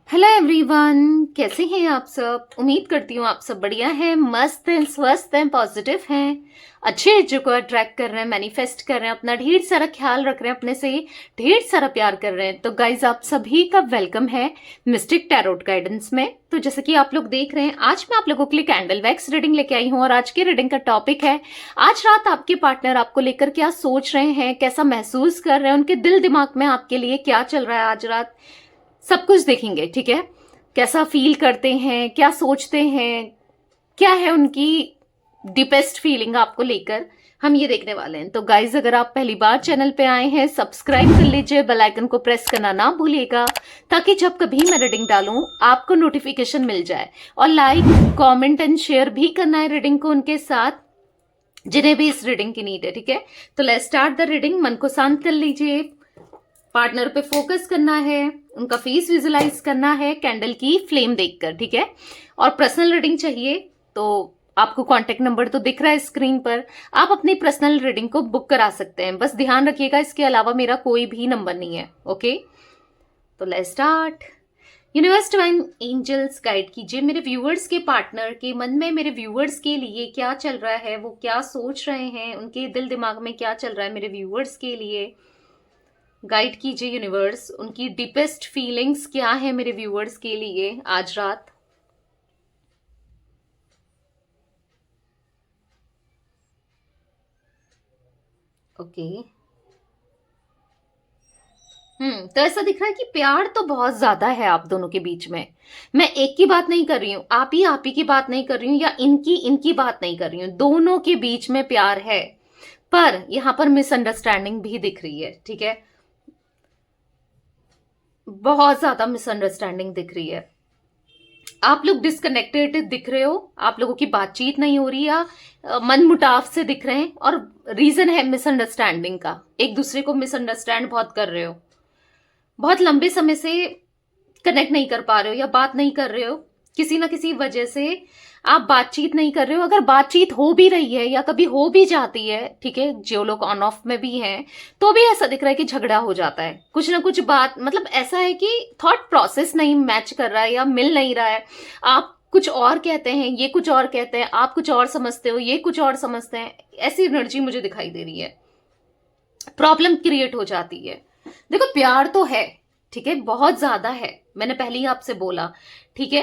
Hello everyone, कैसे हैं आप सब। उम्मीद करती हूँ आप सब बढ़िया हैं, मस्त हैं, स्वस्थ हैं, पॉजिटिव हैं, अच्छे एजो को अट्रैक्ट कर रहे हैं, मैनिफेस्ट कर रहे हैं, अपना ढेर सारा ख्याल रख रहे हैं, अपने से ढेर सारा प्यार कर रहे हैं। तो गाइज आप सभी का वेलकम है मिस्टिक टैरोट गाइडेंस में। तो जैसे कि आप लोग देख रहे हैं, आज मैं आप लोगों के लिए कैंडल वैक्स रीडिंग लेके आई हूँ और आज की रीडिंग का टॉपिक है आज रात आपके पार्टनर आपको लेकर क्या सोच रहे हैं, कैसा महसूस कर रहे हैं, उनके दिल दिमाग में आपके लिए क्या चल रहा है आज रात, सब कुछ देखेंगे। ठीक है, कैसा फील करते हैं, क्या सोचते हैं, क्या है उनकी डीपेस्ट फीलिंग आपको लेकर, हम ये देखने वाले हैं। तो गाइज अगर आप पहली बार चैनल पे आए हैं, सब्सक्राइब कर लीजिए, बेल आइकन को प्रेस करना ना भूलिएगा ताकि जब कभी मैं रीडिंग डालूं आपको नोटिफिकेशन मिल जाए। और लाइक, कमेंट एंड शेयर भी करना है रीडिंग को उनके साथ जिन्हें भी इस रीडिंग की नीड है। ठीक है, तो लेट्स स्टार्ट द रीडिंग। मन को शांत कर लीजिए, पार्टनर पे फोकस करना है, उनका फेस विजुलाइज करना है कैंडल की फ्लेम देखकर। ठीक है, और पर्सनल रीडिंग चाहिए तो आपको कांटेक्ट नंबर तो दिख रहा है स्क्रीन पर, आप अपनी पर्सनल रीडिंग को बुक करा सकते हैं। बस ध्यान रखिएगा, इसके अलावा मेरा कोई भी नंबर नहीं है। ओके, तो let's start. Universe, divine angels guide कीजिए मेरे व्यूअर्स के पार्टनर के मन में, मेरे व्यूअर्स के लिए क्या चल रहा है, वो क्या सोच रहे हैं, उनके दिल दिमाग में क्या चल रहा है मेरे व्यूअर्स के लिए। गाइड कीजिए यूनिवर्स, उनकी डीपेस्ट फीलिंग्स क्या है मेरे व्यूअर्स के लिए आज रात। ओके, तो ऐसा दिख रहा है कि प्यार तो बहुत ज्यादा है आप दोनों के बीच में। मैं एक की बात नहीं कर रही हूं, आप ही की बात नहीं कर रही हूं, या इनकी इनकी बात नहीं कर रही हूं, दोनों के बीच में प्यार है। पर यहां पर मिसअंडरस्टैंडिंग भी दिख रही है। ठीक है, बहुत ज्यादा मिसअंडरस्टैंडिंग दिख रही है, आप लोग डिस्कनेक्टेड दिख रहे हो, आप लोगों की बातचीत नहीं हो रही, या मन मुटाव से दिख रहे हैं। और रीजन है मिसअंडरस्टैंडिंग का, एक दूसरे को मिसअंडरस्टैंड बहुत कर रहे हो, बहुत लंबे समय से कनेक्ट नहीं कर पा रहे हो या बात नहीं कर रहे हो, किसी ना किसी वजह से आप बातचीत नहीं कर रहे हो। अगर बातचीत हो भी रही है या कभी हो भी जाती है, ठीक है, जो लोग ऑन ऑफ में भी हैं, तो भी ऐसा दिख रहा है कि झगड़ा हो जाता है, कुछ ना कुछ बात, मतलब ऐसा है कि थॉट प्रोसेस नहीं मैच कर रहा है या मिल नहीं रहा है। आप कुछ और कहते हैं, ये कुछ और कहते हैं, आप कुछ और समझते हो, ये कुछ और समझते हैं, ऐसी एनर्जी मुझे दिखाई दे रही है, प्रॉब्लम क्रिएट हो जाती है। देखो प्यार तो है, ठीक है, बहुत ज्यादा है, मैंने पहले ही आपसे बोला। ठीक है,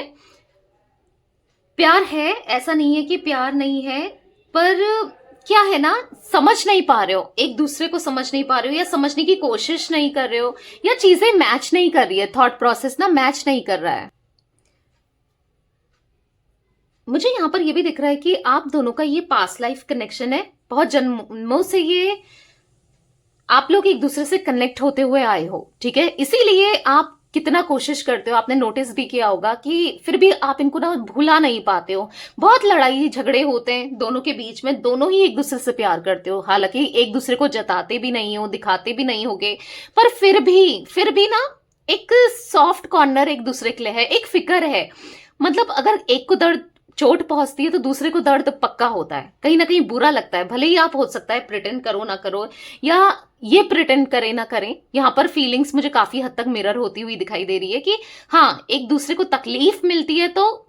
प्यार है, ऐसा नहीं है कि प्यार नहीं है, पर क्या है ना, समझ नहीं पा रहे हो, एक दूसरे को समझ नहीं पा रहे हो, या समझने की कोशिश नहीं कर रहे हो, या चीजें मैच नहीं कर रही है, थॉट प्रोसेस ना मैच नहीं कर रहा है। मुझे यहां पर यह भी दिख रहा है कि आप दोनों का ये पास्ट लाइफ कनेक्शन है, बहुत जन्मों से ये आप लोग एक दूसरे से कनेक्ट होते हुए आए हो। ठीक है, इसीलिए आप कितना कोशिश करते हो, आपने नोटिस भी किया होगा कि फिर भी आप इनको ना भुला नहीं पाते हो। बहुत लड़ाई झगड़े होते हैं दोनों के बीच में, दोनों ही एक दूसरे से प्यार करते हो, हालांकि एक दूसरे को जताते भी नहीं हो, दिखाते भी नहीं होगे, पर फिर भी ना एक सॉफ्ट कॉर्नर एक दूसरे के लिए है, एक फिक्र है। मतलब अगर एक को दर्द चोट पहुंचती है तो दूसरे को दर्द पक्का होता है, कहीं ना कहीं बुरा लगता है, भले ही आप हो सकता है प्रिटेंड करो ना करो, या ये प्रिटेंड करें ना करें। यहां पर फीलिंग्स मुझे काफी हद तक मिरर होती हुई दिखाई दे रही है कि हाँ, एक दूसरे को तकलीफ मिलती है, तो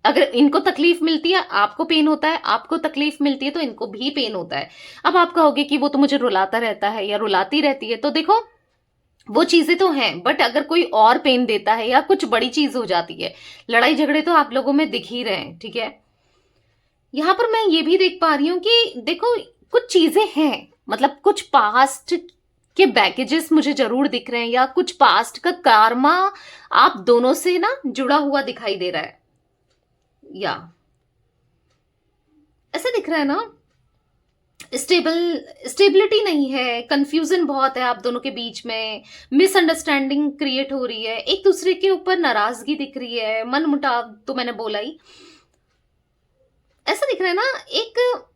अगर इनको तकलीफ मिलती है आपको पेन होता है, आपको तकलीफ मिलती है तो इनको भी पेन होता है। अब आप कहोगे कि वो तो मुझे रुलाता रहता है या रुलाती रहती है, तो देखो वो चीजें तो हैं, बट अगर कोई और पेन देता है या कुछ बड़ी चीज हो जाती है, लड़ाई झगड़े तो आप लोगों में दिख ही रहे हैं। ठीक है, यहां पर मैं ये भी देख पा रही हूं कि देखो कुछ चीजें हैं, मतलब कुछ पास्ट के बैगेजेस मुझे जरूर दिख रहे हैं, या कुछ पास्ट का कार्मा आप दोनों से ना जुड़ा हुआ दिखाई दे रहा है, या ऐसा दिख रहा है ना, स्टेबिलिटी नहीं है, कंफ्यूजन बहुत है आप दोनों के बीच में, मिसअंडरस्टैंडिंग क्रिएट हो रही है, एक दूसरे के ऊपर नाराजगी दिख रही है, मन मुटाव तो मैंने बोला ही। ऐसा दिख रहा है ना, एक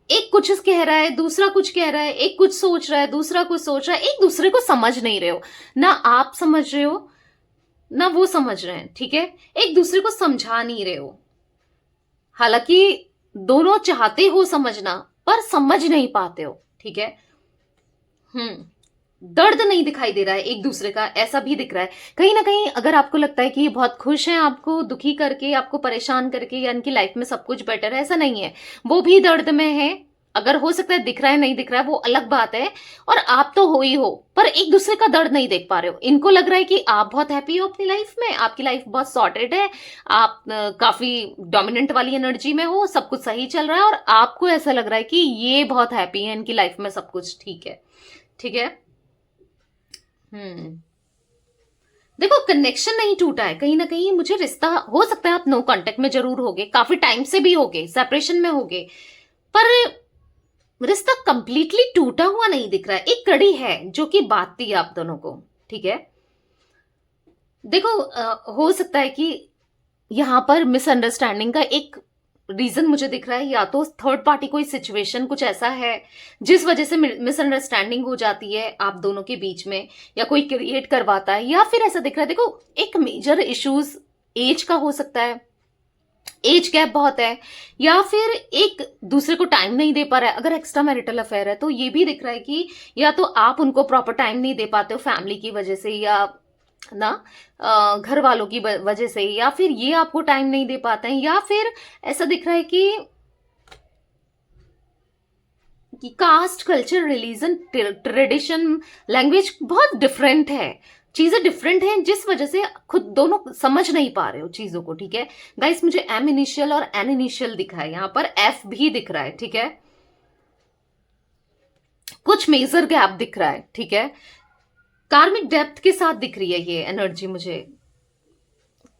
एक कुछ कह रहा है, दूसरा कुछ कह रहा है, एक कुछ सोच रहा है, दूसरा कुछ सोच रहा है, एक दूसरे को समझ नहीं रहे हो, ना आप समझ रहे हो ना वो समझ रहे हैं। ठीक है, एक दूसरे को समझा नहीं रहे हो, हालांकि दोनों चाहते हो समझना पर समझ नहीं पाते हो। ठीक है, दर्द नहीं दिखाई दे रहा है एक दूसरे का, ऐसा भी दिख रहा है कहीं ना कहीं। अगर आपको लगता है कि ये बहुत खुश हैं आपको दुखी करके, आपको परेशान करके, या इनकी लाइफ में सब कुछ बेटर है, ऐसा नहीं है। वो भी दर्द में है। अगर हो सकता है दिख रहा है नहीं दिख रहा है वो अलग बात है, और आप तो हो ही हो, पर एक दूसरे का दर्द नहीं देख पा रहे हो। इनको लग रहा है कि आप बहुत हैप्पी हो अपनी लाइफ में, आपकी लाइफ बहुत सॉर्टेड है, आप काफी डोमिनेंट वाली एनर्जी में हो, सब कुछ सही चल रहा है, और आपको ऐसा लग रहा है कि ये बहुत हैप्पी है, इनकी लाइफ में सब कुछ ठीक है। ठीक है। हम्म। देखो, कनेक्शन नहीं टूटा है, कहीं ना कहीं मुझे रिश्ता, हो सकता है आप नो कांटेक्ट में जरूर होगे, काफी टाइम से भी होगे, सेपरेशन में होगे, पर रिश्ता कंप्लीटली टूटा हुआ नहीं दिख रहा है। एक कड़ी है जो कि बांधती है आप दोनों को। ठीक है। देखो, हो सकता है कि यहां पर मिसअंडरस्टैंडिंग का एक रीजन मुझे दिख रहा है, या तो थर्ड पार्टी कोई सिचुएशन कुछ ऐसा है जिस वजह से मिसअंडरस्टैंडिंग हो जाती है आप दोनों के बीच में, या कोई क्रिएट करवाता है, या फिर ऐसा दिख रहा है। देखो, एक मेजर इश्यूज एज का हो सकता है, एज गैप बहुत है, या फिर एक दूसरे को टाइम नहीं दे पा रहा है। अगर एक्स्ट्रा मैरिटल अफेयर है तो ये भी दिख रहा है कि या तो आप उनको प्रॉपर टाइम नहीं दे पाते हो फैमिली की वजह से, या ना घर वालों की वजह से, या फिर ये आपको टाइम नहीं दे पाते हैं, या फिर ऐसा दिख रहा है कि caste, culture, religion, tradition, language बहुत डिफरेंट है, चीजें डिफरेंट हैं, जिस वजह से खुद दोनों समझ नहीं पा रहे हो चीजों को। ठीक है गाइस, मुझे एम इनिशियल और एन इनिशियल दिखा है, यहां पर एफ भी दिख रहा है। ठीक है, कुछ मेजर गैप दिख रहा है। ठीक है, कार्मिक डेप्थ के साथ दिख रही है ये एनर्जी मुझे।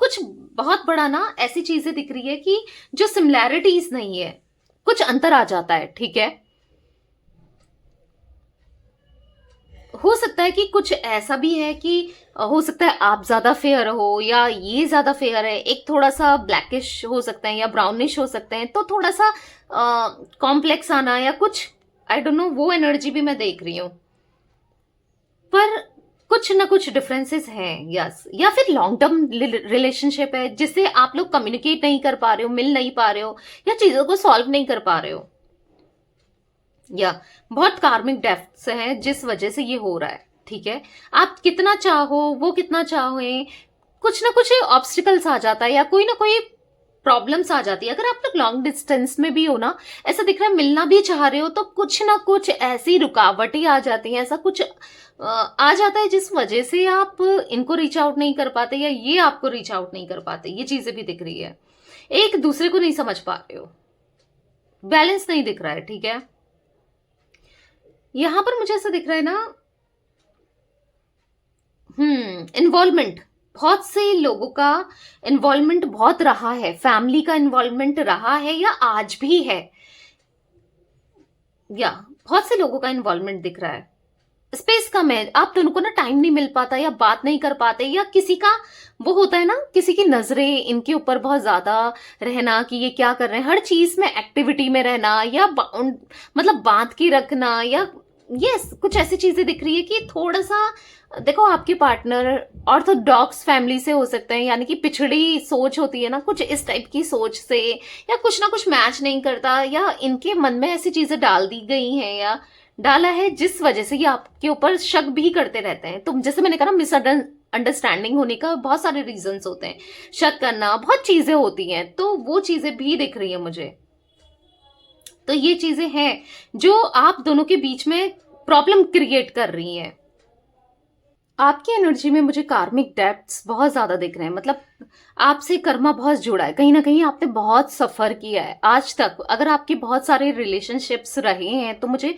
कुछ बहुत बड़ा ना ऐसी चीजें दिख रही है कि जो सिमिलैरिटीज नहीं है, कुछ अंतर आ जाता है। ठीक है, हो सकता है कि कुछ ऐसा भी है कि हो सकता है आप ज्यादा फेयर हो, या ये ज्यादा फेयर है, एक थोड़ा सा ब्लैकिश हो सकते हैं या ब्राउनिश हो सकते हैं, तो थोड़ा सा कॉम्प्लेक्स आना या कुछ, आई डोंट नो, वो एनर्जी भी मैं देख रही हूं। पर कुछ ना कुछ डिफरेंसेस हैं, यस, या फिर लॉन्ग टर्म रिलेशनशिप है जिससे आप लोग कम्युनिकेट नहीं कर पा रहे हो, मिल नहीं पा रहे हो, या चीजों को सॉल्व नहीं कर पा रहे हो, या बहुत कार्मिक डेप्थ्स हैं जिस वजह से ये हो रहा है। ठीक है, आप कितना चाहो, वो कितना चाहे, कुछ ना कुछ ऑब्स्टिकल्स आ जाता है, या कोई ना कोई प्रॉब्लम्स आ जाती है। अगर आप लोग लॉन्ग डिस्टेंस में भी हो ना, ऐसा दिख रहा है मिलना भी चाह रहे हो, तो कुछ ना कुछ ऐसी रुकावटें आ जाती हैं, ऐसा कुछ आ जाता है जिस वजह से आप इनको रीच आउट नहीं कर पाते, या ये आपको रीच आउट नहीं कर पाते। ये चीजें भी दिख रही है, एक दूसरे को नहीं समझ पा रहे हो, बैलेंस नहीं दिख रहा है। ठीक है, यहां पर मुझे ऐसा दिख रहा है ना, इन्वॉल्वमेंट, बहुत से लोगों का इन्वॉल्वमेंट बहुत रहा है, फैमिली का इन्वॉल्वमेंट रहा है या आज भी है, या बहुत से लोगों का इन्वॉल्वमेंट दिख रहा है। स्पेस कम है, आप दोनों को ना टाइम नहीं मिल पाता, या बात नहीं कर पाते, या किसी का वो होता है ना, किसी की नजरें इनके ऊपर बहुत ज्यादा रहना कि ये क्या कर रहे हैं, हर चीज में एक्टिविटी में रहना, या मतलब बांध के रखना, या यस, कुछ ऐसी चीजें दिख रही है कि थोड़ा सा, देखो, आपके पार्टनर ऑर्थोडॉक्स फैमिली से हो सकते हैं, यानी कि पिछड़ी सोच होती है ना, कुछ इस टाइप की सोच से, या कुछ ना कुछ मैच नहीं करता, या इनके मन में ऐसी चीजें डाल दी गई हैं या डाला है जिस वजह से ये आपके ऊपर शक भी करते रहते हैं। तो जैसे मैंने कहा ना, मिसअंडरस्टैंडिंग होने का बहुत सारे रीजंस होते हैं, शक करना, बहुत चीजें होती हैं, तो वो चीजें भी दिख रही है मुझे। तो ये चीजें हैं जो आप दोनों के बीच में प्रॉब्लम क्रिएट कर रही हैं। आपकी एनर्जी में मुझे कार्मिक डेप्थ्स बहुत ज्यादा दिख रहे हैं, मतलब आपसे कर्मा बहुत जुड़ा है, कहीं ना कहीं आपने बहुत सफर किया है आज तक। अगर आपके बहुत सारे रिलेशनशिप्स रहे हैं तो मुझे,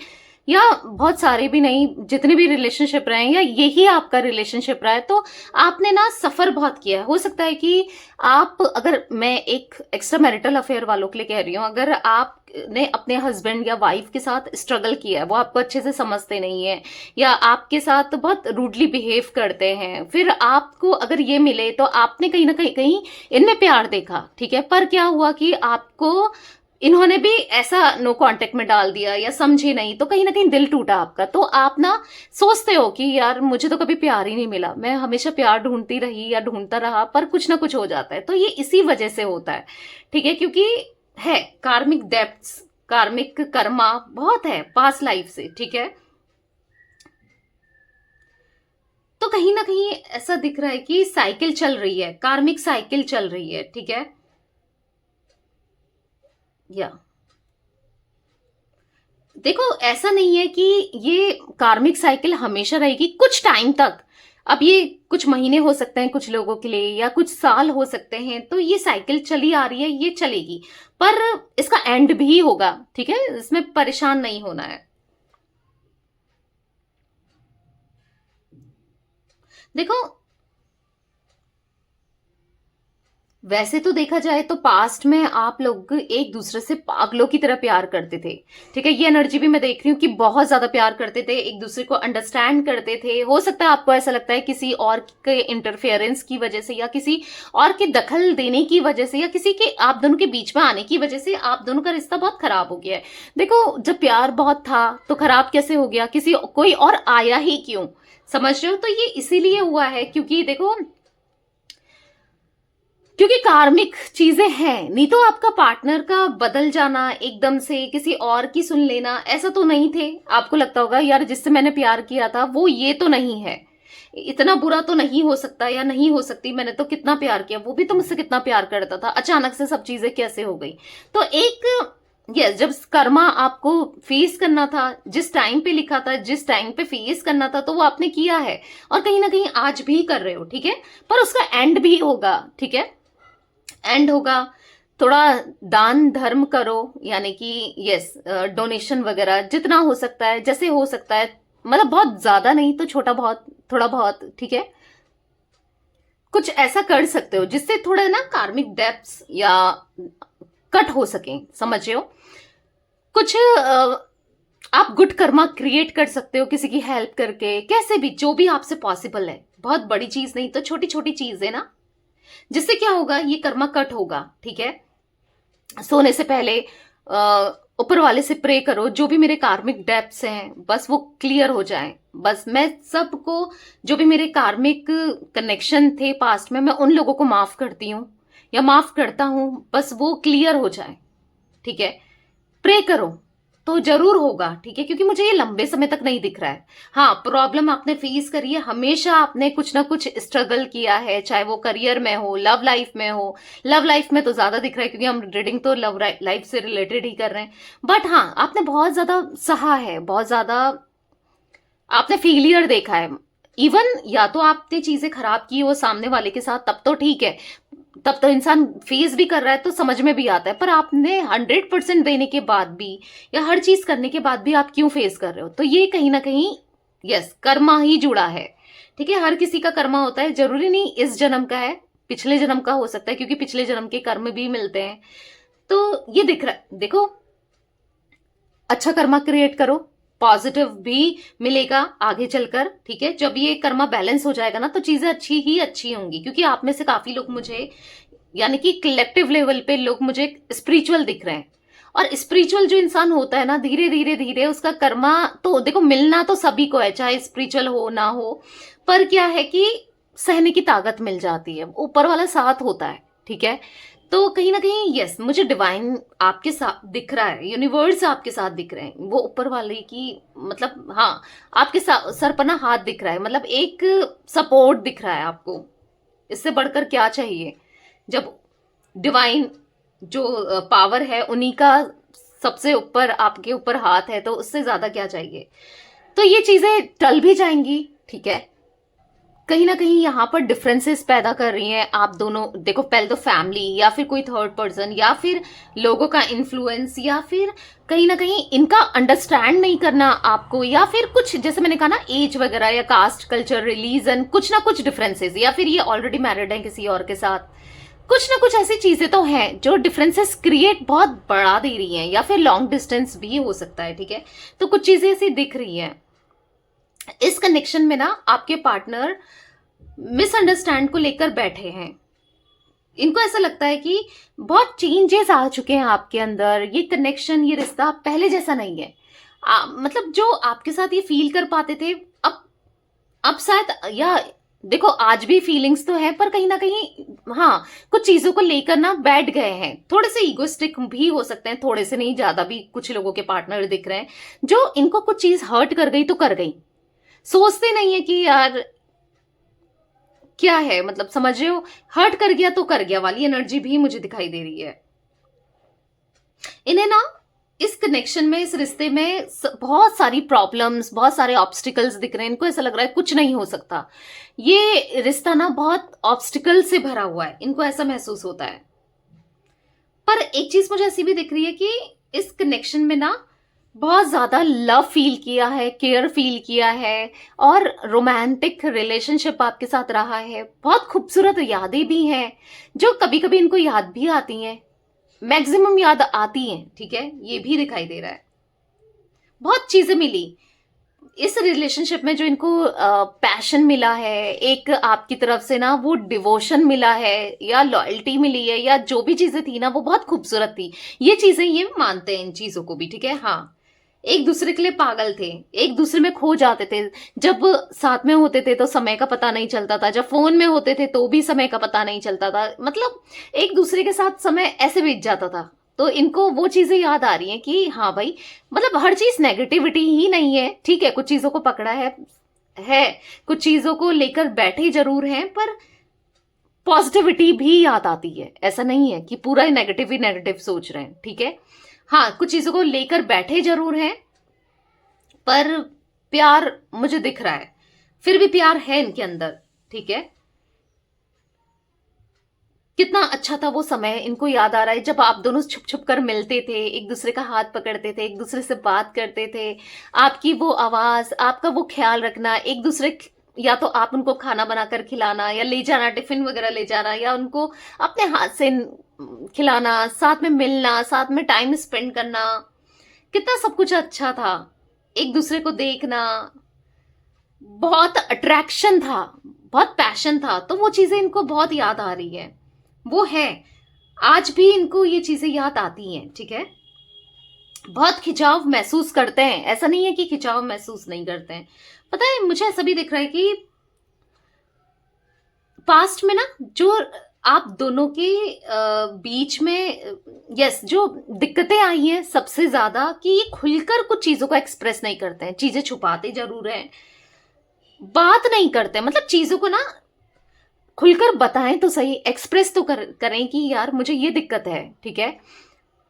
या बहुत सारे भी नहीं, जितने भी रिलेशनशिप रहे हैं, या यही आपका रिलेशनशिप रहा है, तो आपने ना सफर बहुत किया है। हो सकता है कि आप, अगर मैं एक एक्स्ट्रा मैरिटल अफेयर वालों के लिए कह रही हूँ, अगर आपने अपने हस्बैंड या वाइफ के साथ स्ट्रगल किया है, वो आपको अच्छे से समझते नहीं है, या आपके साथ बहुत रूडली बिहेव करते हैं, फिर आपको अगर ये मिले तो आपने कहीं ना कहीं इनमें प्यार देखा। ठीक है, पर क्या हुआ कि आपको इन्होंने भी ऐसा नो कांटेक्ट में डाल दिया, या समझे नहीं, तो कहीं ना कहीं दिल टूटा आपका। तो आप ना सोचते हो कि यार मुझे तो कभी प्यार ही नहीं मिला, मैं हमेशा प्यार ढूंढती रही या ढूंढता रहा, पर कुछ ना कुछ हो जाता है। तो ये इसी वजह से होता है। ठीक है, क्योंकि है कार्मिक डेप्थ्स, कार्मिक कर्मा बहुत है पास्ट लाइफ से। ठीक है, कहीं ना कहीं ऐसा दिख रहा है कि साइकिल चल रही है, कार्मिक साइकिल चल रही है, ठीक है। या देखो, ऐसा नहीं है कि ये कार्मिक साइकिल हमेशा रहेगी, कुछ टाइम तक। अब ये कुछ महीने हो सकते हैं कुछ लोगों के लिए, या कुछ साल हो सकते हैं, तो ये साइकिल चली आ रही है, ये चलेगी, पर इसका एंड भी होगा, ठीक है। इसमें परेशान नहीं होना है। देखो, वैसे तो देखा जाए तो पास्ट में आप लोग एक दूसरे से पागलों की तरह प्यार करते थे, ठीक है। ये एनर्जी भी मैं देख रही हूँ कि बहुत ज्यादा प्यार करते थे, एक दूसरे को अंडरस्टैंड करते थे। हो सकता है आपको ऐसा लगता है किसी और के इंटरफेरेंस की वजह से, या किसी और के दखल देने की वजह से, या किसी के आप दोनों के बीच में आने की वजह से आप दोनों का रिश्ता बहुत खराब हो गया है। देखो, जब प्यार बहुत था तो खराब कैसे हो गया, किसी कोई और आया ही क्यों, समझ रहे हो। तो ये इसीलिए हुआ है क्योंकि देखो, क्योंकि कार्मिक चीजें हैं। नहीं तो आपका पार्टनर का बदल जाना एकदम से, किसी और की सुन लेना, ऐसा तो नहीं थे। आपको लगता होगा यार जिससे मैंने प्यार किया था वो ये तो नहीं है, इतना बुरा तो नहीं हो सकता या नहीं हो सकती, मैंने तो कितना प्यार किया, वो भी तो मुझसे कितना प्यार करता था, अचानक से सब चीजें कैसे हो गई। तो एक यस, जब कर्मा आपको फेस करना था, जिस टाइम पे लिखा था, जिस टाइम पे फेस करना था, तो वो आपने किया है, और कहीं ना कहीं आज भी कर रहे हो, ठीक है। पर उसका एंड भी होगा, ठीक है, एंड होगा। थोड़ा दान धर्म करो, यानी कि यस, डोनेशन वगैरह जितना हो सकता है, जैसे हो सकता है, मतलब बहुत ज्यादा नहीं तो छोटा बहुत, थोड़ा बहुत, ठीक है। कुछ ऐसा कर सकते हो जिससे थोड़ा ना कार्मिक डेप्थ्स या कट हो सके, समझ रहे हो। कुछ आप गुड कर्मा क्रिएट कर सकते हो किसी की हेल्प करके, कैसे भी, जो भी आपसे पॉसिबल है। बहुत बड़ी चीज नहीं तो छोटी छोटी चीज है ना, जिससे क्या होगा, ये कर्मा कट होगा, ठीक है। सोने से पहले ऊपर वाले से प्रे करो, जो भी मेरे कार्मिक डेप्थ्स हैं बस वो क्लियर हो जाएं। बस मैं सबको, जो भी मेरे कार्मिक कनेक्शन थे पास्ट में, मैं उन लोगों को माफ करती हूँ या माफ करता हूँ, बस वो क्लियर हो जाए, ठीक है। प्रे करो तो जरूर होगा, ठीक है, क्योंकि मुझे ये लंबे समय तक नहीं दिख रहा है। हाँ, प्रॉब्लम आपने फेस करी है, हमेशा आपने कुछ ना कुछ स्ट्रगल किया है, चाहे वो करियर में हो, लव लाइफ में हो। लव लाइफ में तो ज्यादा दिख रहा है क्योंकि हम रीडिंग तो लव लाइफ से रिलेटेड ही कर रहे हैं। बट हाँ, आपने बहुत ज्यादा सहा है, बहुत ज्यादा आपने फेलियर देखा है। इवन या तो आपने चीजें खराब की वो सामने वाले के साथ, तब तो ठीक है, तब तो इंसान फेस भी कर रहा है तो समझ में भी आता है। पर आपने 100% देने के बाद भी, या हर चीज करने के बाद भी आप क्यों फेस कर रहे हो, तो ये कहीं ना कहीं यस, कर्मा ही जुड़ा है, ठीक है। हर किसी का कर्मा होता है, जरूरी नहीं इस जन्म का है, पिछले जन्म का हो सकता है, क्योंकि पिछले जन्म के कर्म भी मिलते हैं। तो ये दिख रहा है, देखो, अच्छा कर्मा क्रिएट करो, पॉजिटिव भी मिलेगा आगे चलकर, ठीक है। जब ये कर्मा बैलेंस हो जाएगा ना, तो चीजें अच्छी ही अच्छी होंगी, क्योंकि आप में से काफी लोग मुझे, यानी कि कलेक्टिव लेवल पे लोग मुझे स्पिरिचुअल दिख रहे हैं। और स्पिरिचुअल जो इंसान होता है ना, धीरे धीरे धीरे उसका कर्मा तो देखो, मिलना तो सभी को है, चाहे स्पिरिचुअल हो ना हो, पर क्या है कि सहने की ताकत मिल जाती है, ऊपर वाला साथ होता है, ठीक है। तो कहीं ना कहीं यस, मुझे डिवाइन आपके साथ दिख रहा है, यूनिवर्स आपके साथ दिख रहे हैं, वो ऊपर वाले की, मतलब हाँ, आपके सर पर ना हाथ दिख रहा है, मतलब एक सपोर्ट दिख रहा है आपको। इससे बढ़कर क्या चाहिए, जब डिवाइन जो पावर है उन्हीं का सबसे ऊपर आपके ऊपर हाथ है, तो उससे ज्यादा क्या चाहिए। तो ये चीजें टल भी जाएंगी, ठीक है। कहीं ना कहीं यहाँ पर डिफरेंसेस पैदा कर रही हैं आप दोनों। देखो, पहले तो फैमिली, या फिर कोई थर्ड पर्सन, या फिर लोगों का इन्फ्लुएंस, या फिर कहीं ना कहीं इनका अंडरस्टैंड नहीं करना आपको, या फिर कुछ जैसे मैंने कहा ना, एज वगैरह, या कास्ट, कल्चर, रिलीजन, कुछ ना कुछ डिफरेंसेस, या फिर ये ऑलरेडी मैरिड है किसी और के साथ, कुछ ना कुछ ऐसी चीजें तो हैं जो डिफरेंसेस क्रिएट बहुत बढ़ा दे रही हैं, या फिर लॉन्ग डिस्टेंस भी हो सकता है, ठीक है। तो कुछ चीजें ऐसी दिख रही हैं इस कनेक्शन में ना, आपके पार्टनर मिसअंडरस्टैंड को लेकर बैठे हैं। इनको ऐसा लगता है कि बहुत चेंजेस आ चुके हैं आपके अंदर, ये कनेक्शन, ये रिश्ता पहले जैसा नहीं है। मतलब जो आपके साथ ये फील कर पाते थे, अब शायद, या देखो, आज भी फीलिंग्स तो है, पर कहीं ना कहीं हाँ, कुछ चीजों को लेकर ना बैठ गए हैं, थोड़े से ईगोस्टिक भी हो सकते हैं, थोड़े से नहीं, ज्यादा भी कुछ लोगों के पार्टनर दिख रहे हैं जो इनको कुछ चीज हर्ट कर गई तो कर गई, सोचते नहीं है कि यार क्या है, मतलब समझ रहे हो, हर्ट कर गया तो कर गया वाली एनर्जी भी मुझे दिखाई दे रही है। इन्हें ना इस कनेक्शन में, इस रिश्ते में बहुत सारी प्रॉब्लम्स, बहुत सारे ऑब्स्टिकल्स दिख रहे हैं। इनको ऐसा लग रहा है कुछ नहीं हो सकता, ये रिश्ता ना बहुत ऑब्स्टिकल से भरा हुआ है, इनको ऐसा महसूस होता है। पर एक चीज मुझे ऐसी भी दिख रही है कि इस कनेक्शन में ना बहुत ज्यादा लव फील किया है, केयर फील किया है, और रोमांटिक रिलेशनशिप आपके साथ रहा है। बहुत खूबसूरत यादें भी हैं जो कभी कभी इनको याद भी आती हैं, मैक्सिमम याद आती हैं, ठीक है, ये भी दिखाई दे रहा है। बहुत चीजें मिली इस रिलेशनशिप में, जो इनको पैशन मिला है, एक आपकी तरफ से ना वो डिवोशन मिला है, या लॉयल्टी मिली है, या जो भी चीजें थी ना वो बहुत खूबसूरत थी। ये चीजें ये मानते हैं इन चीजों को भी, ठीक है। हाँ, एक दूसरे के लिए पागल थे, एक दूसरे में खो जाते थे। जब साथ में होते थे तो समय का पता नहीं चलता था, जब फोन में होते थे तो भी समय का पता नहीं चलता था, मतलब एक दूसरे के साथ समय ऐसे बीत जाता था। तो इनको वो चीजें याद आ रही हैं कि हाँ भाई, मतलब हर चीज नेगेटिविटी ही नहीं है, ठीक है, कुछ चीजों को पकड़ा है, कुछ चीजों को लेकर बैठे जरूर हैं, पर पॉजिटिविटी भी याद आती है। ऐसा नहीं है कि पूरा नेगेटिव ही नेगेटिव सोच रहे हैं, ठीक है। हाँ, कुछ चीजों को लेकर बैठे जरूर हैं, पर प्यार मुझे दिख रहा है, फिर भी प्यार है इनके अंदर, ठीक है। कितना अच्छा था वो समय, इनको याद आ रहा है जब आप दोनों छुप छुप कर मिलते थे, एक दूसरे का हाथ पकड़ते थे, एक दूसरे से बात करते थे। आपकी वो आवाज, आपका वो ख्याल रखना, एक दूसरे, या तो आप उनको खाना बनाकर खिलाना, या ले जाना, टिफिन वगैरह ले जाना, या उनको अपने हाथ से खिलाना, साथ में मिलना, साथ में टाइम स्पेंड करना, कितना सब कुछ अच्छा था। एक दूसरे को देखना, बहुत अट्रैक्शन था, बहुत पैशन था, तो वो चीजें इनको बहुत याद आ रही है। वो है, आज भी इनको ये चीजें याद आती हैं, ठीक है। बहुत खिंचाव महसूस करते हैं, ऐसा नहीं है कि खिंचाव महसूस नहीं करते हैं। पता है, मुझे ऐसा भी दिख रहा है कि पास्ट में ना जो आप दोनों के बीच में, यस, जो दिक्कतें आई हैं सबसे ज्यादा, कि ये खुलकर कुछ चीजों को एक्सप्रेस नहीं करते हैं, चीजें छुपाते जरूर हैं, बात नहीं करते, मतलब चीजों को ना खुलकर बताएं तो सही, एक्सप्रेस तो करें कि यार मुझे ये दिक्कत है, ठीक है,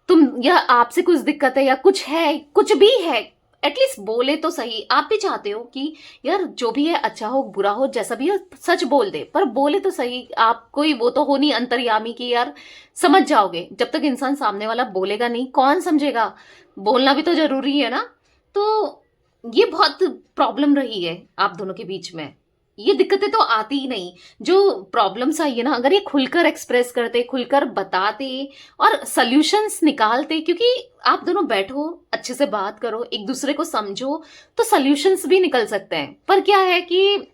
तुम, या आपसे कुछ दिक्कत है, या कुछ है, कुछ भी है, एटलीस्ट बोले तो सही। आप भी चाहते हो कि यार जो भी है, अच्छा हो बुरा हो जैसा भी हो, सच बोल दे, पर बोले तो सही। आप कोई वो तो हो नहीं अंतर्यामी कि यार समझ जाओगे, जब तक इंसान सामने वाला बोलेगा नहीं कौन समझेगा, बोलना भी तो जरूरी है ना। तो ये बहुत प्रॉब्लम रही है आप दोनों के बीच में, ये दिक्कतें तो आती ही नहीं। जो प्रॉब्लम्स आई है ना, अगर ये खुलकर एक्सप्रेस करते, खुलकर बताते, और सॉल्यूशंस निकालते, क्योंकि आप दोनों बैठो, अच्छे से बात करो, एक दूसरे को समझो, तो सॉल्यूशंस भी निकल सकते हैं। पर क्या है कि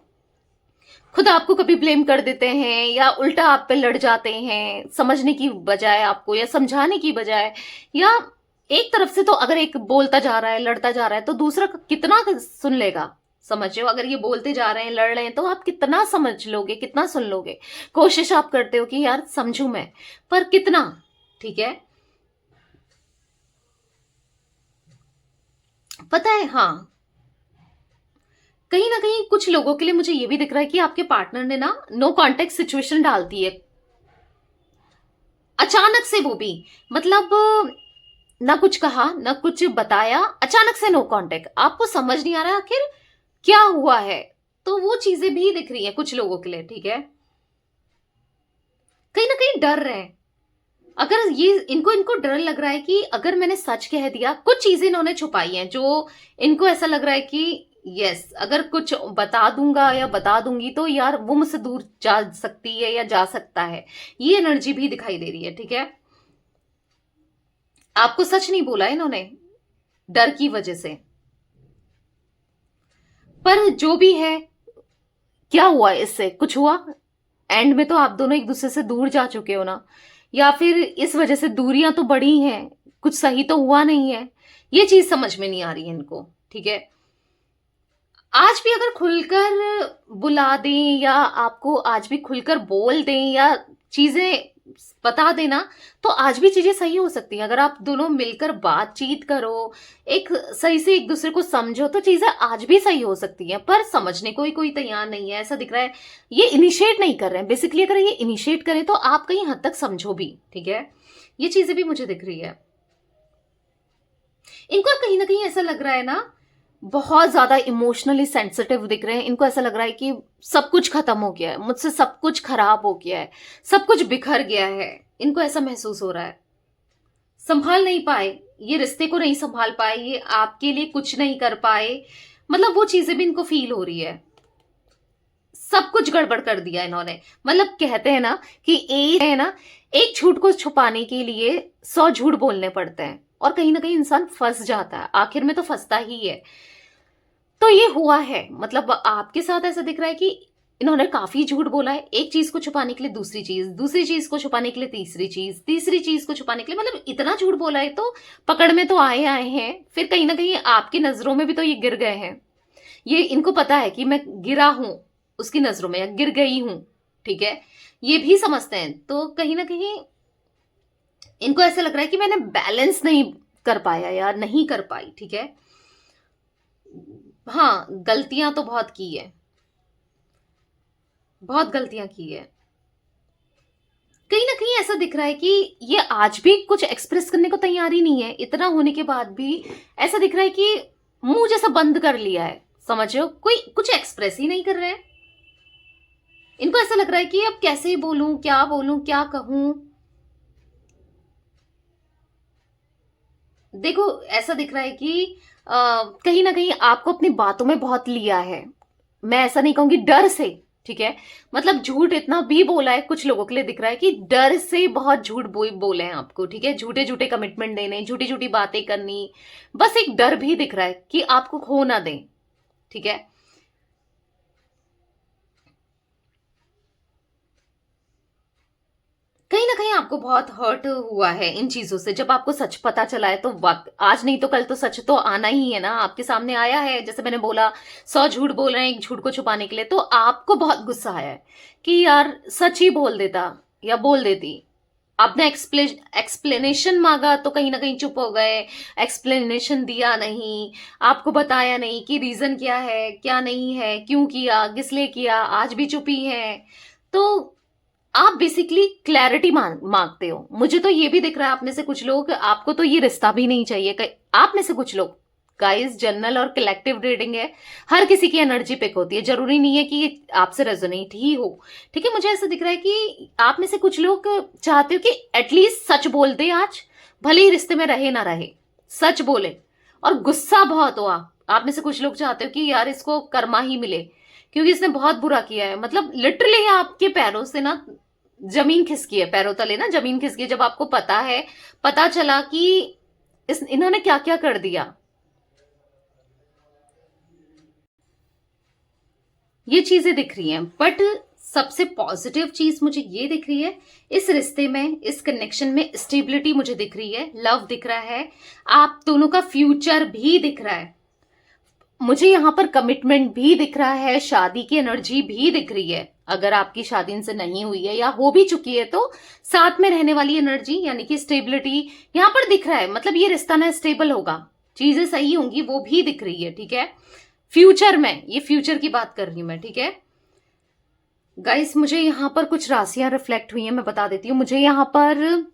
खुद आपको कभी ब्लेम कर देते हैं, या उल्टा आप पे लड़ जाते हैं, समझने की बजाय आपको, या समझाने की बजाय, या एक तरफ से तो अगर एक बोलता जा रहा है, लड़ता जा रहा है, तो दूसरा कितना सुन लेगा। समझ रहे हो, अगर ये बोलते जा रहे हैं, लड़ रहे हैं, तो आप कितना समझ लोगे, कितना सुन लोगे। कोशिश आप करते हो कि यार समझू मैं, पर कितना, ठीक है। पता है, हाँ, कहीं ना कहीं कुछ लोगों के लिए मुझे ये भी दिख रहा है कि आपके पार्टनर ने ना नो कांटेक्ट सिचुएशन डाल दी है, अचानक से, वो भी मतलब ना कुछ कहा ना कुछ बताया, अचानक से नो कांटेक्ट, आपको समझ नहीं आ रहा आखिर क्या हुआ है। तो वो चीजें भी दिख रही हैं कुछ लोगों के लिए, ठीक है। कहीं ना कहीं डर रहे हैं, अगर ये इनको इनको डर लग रहा है कि अगर मैंने सच कह दिया, कुछ चीजें इन्होंने छुपाई हैं जो इनको ऐसा लग रहा है कि यस, अगर कुछ बता दूंगा या बता दूंगी तो यार वो मुझसे दूर जा सकती है या जा सकता है। ये एनर्जी भी दिखाई दे रही है, ठीक है। आपको सच नहीं बोला इन्होंने डर की वजह से, पर जो भी है, क्या हुआ इससे, कुछ हुआ एंड में तो आप दोनों एक दूसरे से दूर जा चुके हो ना, या फिर इस वजह से दूरियां तो बढ़ी हैं, कुछ सही तो हुआ नहीं है। ये चीज समझ में नहीं आ रही है इनको, ठीक है। आज भी अगर खुलकर बुला दें, या आपको आज भी खुलकर बोल दें, या चीजें बता देना, तो आज भी चीजें सही हो सकती हैं। अगर आप दोनों मिलकर बातचीत करो, एक सही से एक दूसरे को समझो, तो चीजें आज भी सही हो सकती हैं। पर समझने को ही कोई तैयार नहीं है, ऐसा दिख रहा है। ये इनिशिएट नहीं कर रहे हैं। बेसिकली अगर ये इनिशिएट करें तो आप कहीं हद तक समझो भी, ठीक है। ये चीजें भी मुझे दिख रही है। इनको कहीं ना कहीं ऐसा लग रहा है ना, बहुत ज्यादा इमोशनली सेंसिटिव दिख रहे हैं। इनको ऐसा लग रहा है कि सब कुछ खत्म हो गया है, मुझसे सब कुछ खराब हो गया है, सब कुछ बिखर गया है। इनको ऐसा महसूस हो रहा है। संभाल नहीं पाए, ये रिश्ते को नहीं संभाल पाए, ये आपके लिए कुछ नहीं कर पाए, मतलब वो चीजें भी इनको फील हो रही है। सब कुछ गड़बड़ कर दिया इन्होंने। मतलब कहते हैं ना कि एक झूठ को छुपाने के लिए 100 झूठ बोलने पड़ते हैं, और कहीं ना कहीं इंसान फंस जाता है, आखिर में तो फंसता ही है। तो ये हुआ है, मतलब आपके साथ ऐसा दिख रहा है कि इन्होंने काफी झूठ बोला है। एक चीज को छुपाने के लिए दूसरी चीज, दूसरी चीज को छुपाने के लिए तीसरी चीज, तीसरी चीज को छुपाने के लिए, मतलब इतना झूठ बोला है। तो पकड़ में तो आए हैं, फिर कहीं ना कहीं आपकी नजरों में भी तो ये गिर गए हैं। ये इनको पता है कि मैं गिरा हूं उसकी नजरों में, या गिर गई हूं, ठीक है, ये भी समझते हैं। तो कहीं ना कहीं इनको ऐसा लग रहा है कि मैंने बैलेंस नहीं कर पाया यार, नहीं कर पाई, ठीक है। हाँ, गलतियां तो बहुत की है, बहुत गलतियां की है। कहीं ना कहीं ऐसा दिख रहा है कि ये आज भी कुछ एक्सप्रेस करने को तैयार ही नहीं है। इतना होने के बाद भी ऐसा दिख रहा है कि मुंह जैसा बंद कर लिया है, समझ रहे हो, कोई कुछ एक्सप्रेस ही नहीं कर रहे हैं। इनको ऐसा लग रहा है कि अब कैसे बोलूं, क्या कहूं। देखो, ऐसा दिख रहा है कि कहीं ना कहीं आपको अपनी बातों में बहुत लिया है। मैं ऐसा नहीं कहूंगी डर से, ठीक है, मतलब झूठ इतना भी बोला है। कुछ लोगों के लिए दिख रहा है कि डर से बहुत झूठ बोले हैं आपको, ठीक है, झूठे झूठे कमिटमेंट देने, झूठी झूठी बातें करनी, बस एक डर भी दिख रहा है कि आपको खो ना दें, ठीक है। कहीं ना कहीं आपको बहुत हर्ट हुआ है इन चीजों से। जब आपको सच पता चला है तो वक्त, आज नहीं तो कल तो सच तो आना ही है ना, आपके सामने आया है। जैसे मैंने बोला, 100 झूठ बोल रहे हैं एक झूठ को छुपाने के लिए, तो आपको बहुत गुस्सा आया है कि यार सच ही बोल देता या बोल देती। आपने एक्सप्लेनेशन मांगा तो कहीं ना कहीं चुप हो गए, एक्सप्लेनेशन दिया नहीं, आपको बताया नहीं कि रीजन क्या है, क्या नहीं है, क्यों किया, किस लिए किया, आज भी चुप ही है। तो आप बेसिकली क्लैरिटी मांगते हो। मुझे तो ये भी दिख रहा है आप में से कुछ लोग, आपको तो ये रिश्ता भी नहीं चाहिए। आप में से कुछ लोग, गाइस, जनरल और कलेक्टिव रीडिंग है, हर किसी की एनर्जी पिक होती है, जरूरी नहीं है कि ये आपसे रेजोनेट ही हो, ठीक है। मुझे ऐसा दिख रहा है कि आप में से कुछ लोग चाहते हो कि एटलीस्ट सच बोल दे आज, भले ही रिश्ते में रहे ना रहे, सच बोले। और गुस्सा बहुत हो, आप में से कुछ लोग चाहते हो कि यार इसको कर्मा ही मिले, क्योंकि इसने बहुत बुरा किया है। मतलब लिटरली आपके पैरों से ना जमीन खिसकी है, पैरों तले ना जमीन खिसकी है, जब आपको पता चला कि इन्होंने क्या क्या कर दिया। ये चीजें दिख रही हैं, बट सबसे पॉजिटिव चीज मुझे ये दिख रही है, इस रिश्ते में, इस कनेक्शन में स्टेबिलिटी मुझे दिख रही है, लव दिख रहा है, आप दोनों का फ्यूचर भी दिख रहा है। मुझे यहाँ पर कमिटमेंट भी दिख रहा है, शादी की एनर्जी भी दिख रही है। अगर आपकी शादी इनसे नहीं हुई है या हो भी चुकी है तो साथ में रहने वाली एनर्जी, यानी कि स्टेबिलिटी यहाँ पर दिख रहा है। मतलब ये रिश्ता ना स्टेबल होगा, चीजें सही होंगी, वो भी दिख रही है, ठीक है। फ्यूचर में, ये फ्यूचर की बात कर रही हूं मैं, ठीक है। गाइस, मुझे यहाँ पर कुछ राशियां रिफ्लेक्ट हुई हैं, मैं बता देती हूँ। मुझे यहाँ पर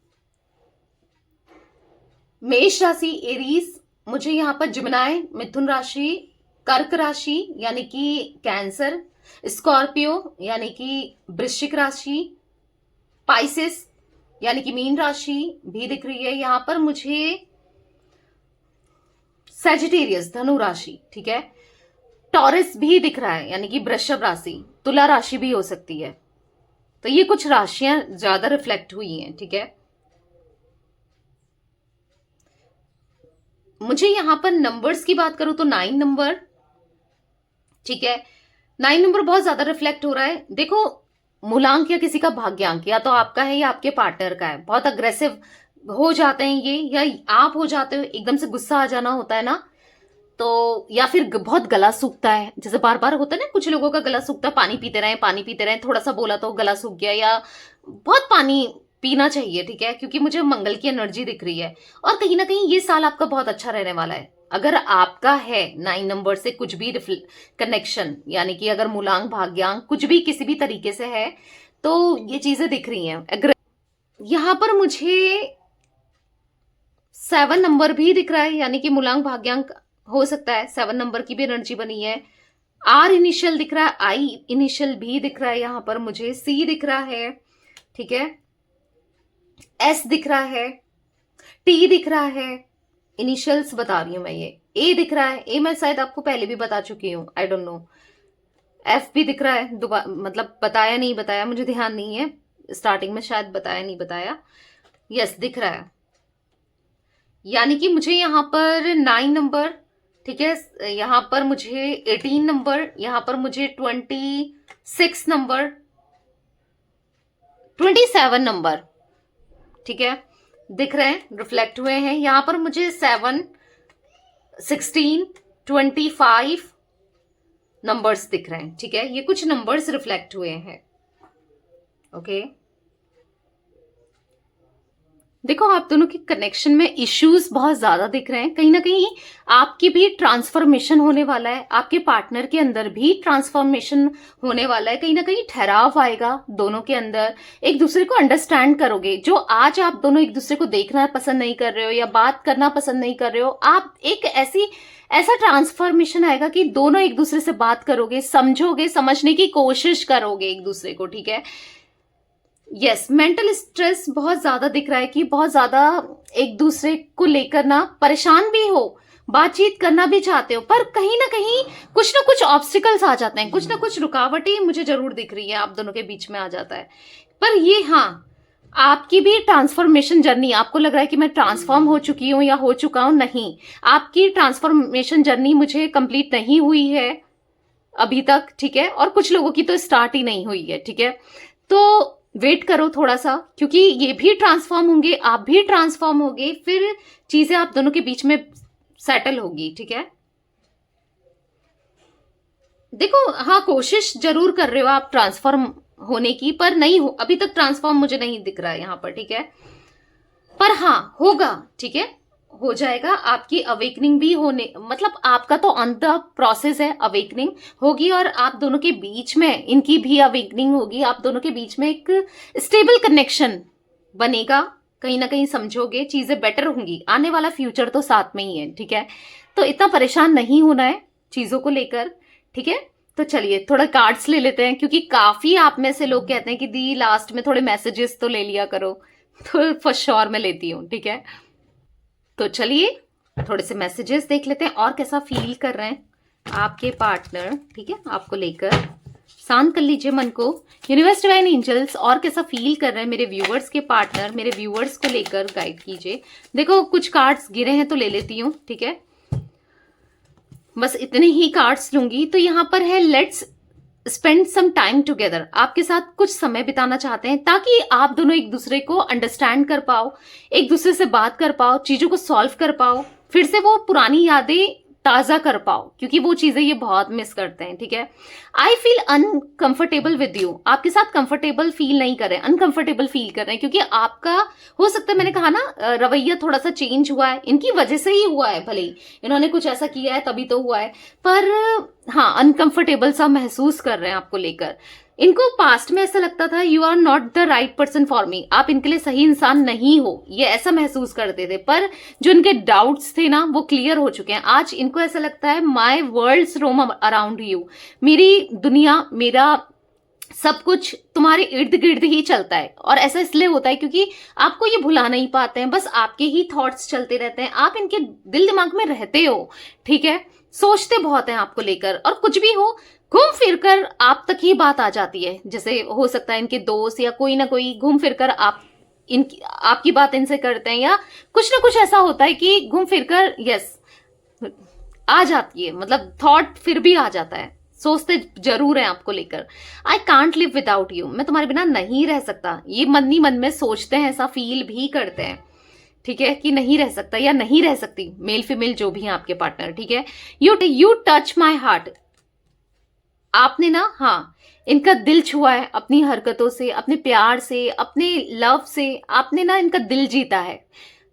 मेष राशि, एरीज, मुझे यहाँ पर जिमिनाई, मिथुन राशि, कर्क राशि यानी कि कैंसर, स्कॉर्पियो यानी कि वृश्चिक राशि, पाइसेस यानी कि मीन राशि भी दिख रही है यहाँ पर मुझे, सेजिटेरियस धनु राशि, ठीक है, टॉरस भी दिख रहा है यानी कि वृषभ राशि, तुला राशि भी हो सकती है। तो ये कुछ राशियां ज्यादा रिफ्लेक्ट हुई हैं, ठीक है। मुझे यहां पर नंबर्स की बात करूं तो 9 नंबर, ठीक है, 9 नंबर बहुत ज्यादा रिफ्लेक्ट हो रहा है। देखो, मूलांक या किसी का भाग्यांक या तो आपका है या आपके पार्टनर का है, बहुत अग्रेसिव हो जाते हैं ये, या आप हो जाते हो, एकदम से गुस्सा आ जाना होता है ना, तो या फिर बहुत गला सूखता है, जैसे बार बार होता है ना, कुछ लोगों का गला सूखता है, पानी पीते रहे, थोड़ा सा बोला तो गला सूख गया, या बहुत पानी पीना चाहिए, ठीक है, क्योंकि मुझे मंगल की एनर्जी दिख रही है। और कहीं ना कहीं ये साल आपका बहुत अच्छा रहने वाला है। अगर आपका है 9 नंबर से कुछ भी कनेक्शन, यानी कि अगर मूलांक भाग्यांक कुछ भी किसी भी तरीके से है, तो ये चीजें दिख रही हैं। यहां पर मुझे 7 नंबर भी दिख रहा है, यानी कि मूलांक भाग्यांक हो सकता है। 7 नंबर की भी एनर्जी बनी है। आर इनिशियल दिख रहा है, आई इनिशियल भी दिख रहा है, यहां पर मुझे सी दिख रहा है, ठीक है, एस दिख रहा है, टी दिख रहा है, इनिशियल्स बता रही हूं मैं ये। ए दिख रहा है, ए मैं शायद आपको पहले भी बता चुकी हूं, आई डोंट नो। एफ भी दिख रहा है, दोबारा मतलब बताया नहीं बताया मुझे ध्यान नहीं है, स्टार्टिंग में शायद बताया नहीं बताया। यस दिख रहा है, यानी कि मुझे यहाँ पर 9 नंबर, ठीक है, यहाँ पर मुझे 18 नंबर, यहाँ पर मुझे 26 नंबर, 27 नंबर, ठीक है, दिख रहे हैं, रिफ्लेक्ट हुए हैं। यहाँ पर मुझे 7, 16, 25 नंबर्स दिख रहे हैं, ठीक है, ये कुछ नंबर्स रिफ्लेक्ट हुए हैं। ओके, देखो आप दोनों के कनेक्शन में इश्यूज बहुत ज्यादा दिख रहे हैं। कहीं ना कहीं आपकी भी ट्रांसफॉर्मेशन होने वाला है, आपके पार्टनर के अंदर भी ट्रांसफॉर्मेशन होने वाला है। कहीं ना कहीं ठहराव आएगा दोनों के अंदर, एक दूसरे को अंडरस्टैंड करोगे। जो आज आप दोनों एक दूसरे को देखना पसंद नहीं कर रहे हो या बात करना पसंद नहीं कर रहे हो, आप एक ऐसा ट्रांसफॉर्मेशन आएगा कि दोनों एक दूसरे से बात करोगे, समझोगे, समझने की कोशिश करोगे एक दूसरे को, ठीक है। यस, मेंटल स्ट्रेस बहुत ज्यादा दिख रहा है कि बहुत ज्यादा एक दूसरे को लेकर ना परेशान भी हो, बातचीत करना भी चाहते हो, पर कहीं ना कुछ ऑब्स्टिकल्स आ जाते हैं, कुछ ना कुछ रुकावटें मुझे जरूर दिख रही है आप दोनों के बीच में आ जाता है। पर ये हाँ, आपकी भी ट्रांसफॉर्मेशन जर्नी, आपको लग रहा है कि मैं ट्रांसफॉर्म हो चुकी हूं या हो चुका हूं, नहीं, आपकी ट्रांसफॉर्मेशन जर्नी मुझे कंप्लीट नहीं हुई है अभी तक, ठीक है, और कुछ लोगों की तो स्टार्ट ही नहीं हुई है, ठीक है। तो वेट करो थोड़ा सा, क्योंकि ये भी ट्रांसफॉर्म होंगे, आप भी ट्रांसफॉर्म होगे, फिर चीजें आप दोनों के बीच में सेटल होगी, ठीक है। देखो हाँ, कोशिश जरूर कर रहे हो आप ट्रांसफॉर्म होने की, पर नहीं हो अभी तक ट्रांसफॉर्म मुझे नहीं दिख रहा है यहां पर, ठीक है। पर हाँ होगा, ठीक है, हो जाएगा। आपकी अवेकनिंग भी होने, मतलब आपका तो ऑन द प्रोसेस है, अवेकनिंग होगी और आप दोनों के बीच में इनकी भी अवेकनिंग होगी। आप दोनों के बीच में एक स्टेबल कनेक्शन बनेगा, कहीं ना कहीं समझोगे, चीजें बेटर होंगी। आने वाला फ्यूचर तो साथ में ही है, ठीक है, तो इतना परेशान नहीं होना है चीजों को लेकर, ठीक है। तो चलिए थोड़ा कार्ड्स ले लेते हैं, क्योंकि काफी आप में से लोग कहते हैं कि दी लास्ट में थोड़े मैसेजेस तो ले लिया करो, तो फॉर श्योर मैं लेती हूँ, ठीक है। तो चलिए थोड़े से मैसेजेस देख लेते हैं, और कैसा फील कर रहे हैं आपके पार्टनर, ठीक है, आपको लेकर। शांत कर लीजिए मन को, यूनिवर्स डिवाइन एंजल्स, और कैसा फील कर रहे हैं मेरे व्यूअर्स के पार्टनर, मेरे व्यूअर्स को लेकर गाइड कीजिए। देखो कुछ कार्ड्स गिरे हैं तो ले लेती हूँ, ठीक है, बस इतने ही कार्ड्स लूंगी। तो यहां पर है let's spend some time together, आपके साथ कुछ समय बिताना चाहते हैं, ताकि आप दोनों एक दूसरे को अंडरस्टैंड कर पाओ, एक दूसरे से बात कर पाओ, चीजों को सॉल्व कर पाओ, फिर से वो पुरानी यादें ताजा कर पाओ, क्योंकि वो चीजें ये बहुत मिस करते हैं, ठीक है। I feel uncomfortable with you, आपके साथ कंफर्टेबल फील नहीं कर रहे हैं, अनकंफर्टेबल फील कर रहे हैं, क्योंकि आपका हो सकता है, मैंने कहा ना, रवैया थोड़ा सा चेंज हुआ है, इनकी वजह से ही हुआ है, भले ही इन्होंने कुछ ऐसा किया है तभी तो हुआ है, पर हाँ अनकंफर्टेबल सा महसूस कर रहे हैं आपको लेकर। इनको पास्ट में ऐसा लगता था you are not the right person for me, आप इनके लिए सही इंसान नहीं हो, ये ऐसा महसूस करते थे, पर जो इनके डाउट्स थे ना वो क्लियर हो चुके हैं। आज इनको ऐसा लगता है माई वर्ल्ड्स रोम अराउंड यू, मेरी दुनिया, मेरा सब कुछ तुम्हारे इर्द गिर्द ही चलता है। और ऐसा इसलिए होता है क्योंकि आपको ये भुला नहीं पाते हैं, बस आपके ही थॉट्स चलते रहते हैं, आप इनके दिल दिमाग में रहते हो, ठीक है, सोचते बहुत हैं आपको लेकर, और कुछ भी हो घूम फिरकर आप तक ही बात आ जाती है। जैसे हो सकता है इनके दोस्त या कोई ना कोई घूम फिरकर आपकी बात इनसे करते हैं, या कुछ ना कुछ ऐसा होता है कि घूम फिरकर यस आ जाती है, मतलब थॉट फिर भी आ जाता है, सोचते जरूर हैं आपको लेकर। I can't live without you, मैं तुम्हारे बिना नहीं रह सकता, ये मन ही मन में सोचते हैं, ऐसा फील भी करते हैं, ठीक है, कि नहीं रह सकता या नहीं रह सकती, मेल फीमेल जो भी है आपके पार्टनर, ठीक है। यू टच माई हार्ट, आपने ना, हाँ, इनका दिल छुआ है अपनी हरकतों से, अपने प्यार से, अपने लव से। आपने ना इनका दिल जीता है।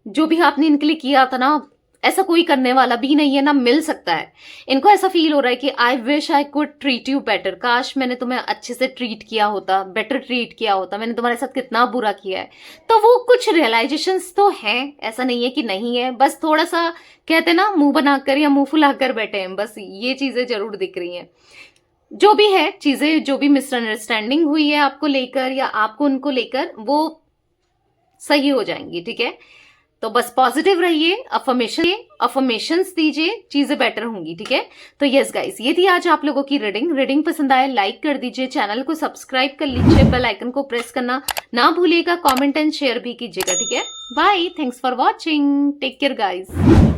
जो भी आपने इनके लिए किया था ना, ऐसा कोई करने वाला भी नहीं है, ना मिल सकता है। इनको ऐसा फील हो रहा है कि I wish I could treat you better, काश मैंने तुम्हें अच्छे से ट्रीट किया होता, बेटर ट्रीट किया होता, मैंने तुम्हारे साथ कितना बुरा किया है। तो वो कुछ रियलाइजेशंस तो हैं, ऐसा नहीं है कि नहीं है, बस थोड़ा सा कहते हैं ना, मुंह बनाकर या मुंह फुलाकर बैठे हैं, बस ये चीजें जरूर दिख रही हैं। जो भी है चीजें, जो भी मिसअंडरस्टैंडिंग हुई है आपको लेकर या आपको उनको लेकर, वो सही हो जाएंगी, ठीक है। तो बस पॉजिटिव रहिए, अफर्मेशंस दीजिए, चीजें बेटर होंगी, ठीक है। तो यस गाइस, ये थी आज आप लोगों की रीडिंग पसंद आए लाइक कर दीजिए, चैनल को सब्सक्राइब कर लीजिए, बेल आइकन को प्रेस करना ना भूलिएगा, कमेंट एंड शेयर भी कीजिएगा, ठीक है। Bye, thanks for watching, take care guys.